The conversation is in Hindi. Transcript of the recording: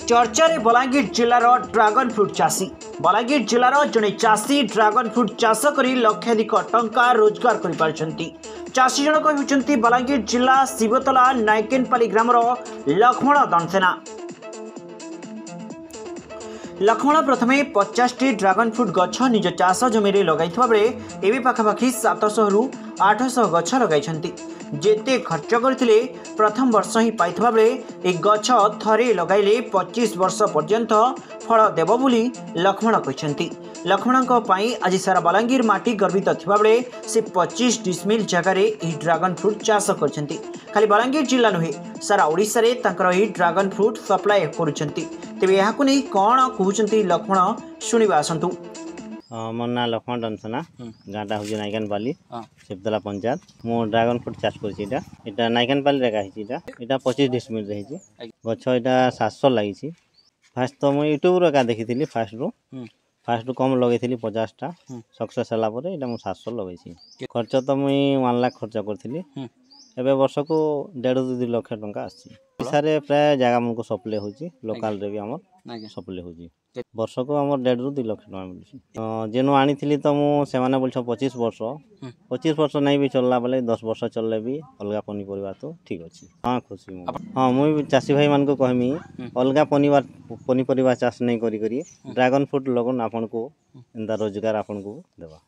चर्चा बलांगीर जिलार ड्रागन फ्रुट चाषी बलांगीर जिलार जड़े चाषी ड्रागन फ्रुट चाष कर लक्षाधिक टंका रोजगार चाषी जनक होती बलांगीर जिला शिवतला नायकेनपाली ग्रामर लक्ष्मण दणसेना। लक्ष्मण प्रथमे 50टी ड्रागन फ्रुट गछ निज चाष जमी लगाई बेले एवं पाखापाखि 700 रु 800 गछ लगाई जेते खर्च करथिले प्रथम वर्ष ही पाइथबा बेले ए गछ थरे लगाइले 25 वर्ष पर्यंत फल देव बोली लक्ष्मण कहते। लक्ष्मणों आज सारा बलांगीर माटी गर्वित थिबा बेले से 25 डिसमिल जगार ड्रागन फ्रुट चाष करछंती। खाली बलांगीर जिला नुहे सारा ओडिशा रे तांकर ही ड्रागन फ्रुट सप्लाय करुछंती। तेबे याकु नै कोन कहउछंती लक्ष्मण शुणिबा आसंतु। मोर ना लक्ष्मण दनसना गाँटा हूँ नायकेनपाली शिवतला पंचायत मो ड्रागन फ्रुट चाष कर नायकेनपाली रे गाइटा 25 डिसमिल रही गछ यहाँ 700 लगी। फास्ट तो मुझे यूट्यूब रे देखी फास्ट कम लगे 50टा सक्सेस है ये 700 लगे। खर्च तो मुई 1 लाख खर्च करी एवं वर्ष को 1.5 2 लाख टंका आसारे प्राय जगह मन को सप्लाय हो लोकाल रे भी आम सप्लाय हो वर्ष को आम 1.5 ରୁ 2 लाख टका मिलूँ। जेनु आनी तो मुझे बोल 25 वर्ष नहीं भी चलला बेले 10 वर्ष चलले भी अलग पनीपरिया तो ठीक अच्छे। हाँ खुशी हाँ मुझे चाषी भाई मान को कहमी अलग पनीपरिया चाष नहीं करी ड्रागन फ्रुट लगन आपन को रोजगार आपन को देवा।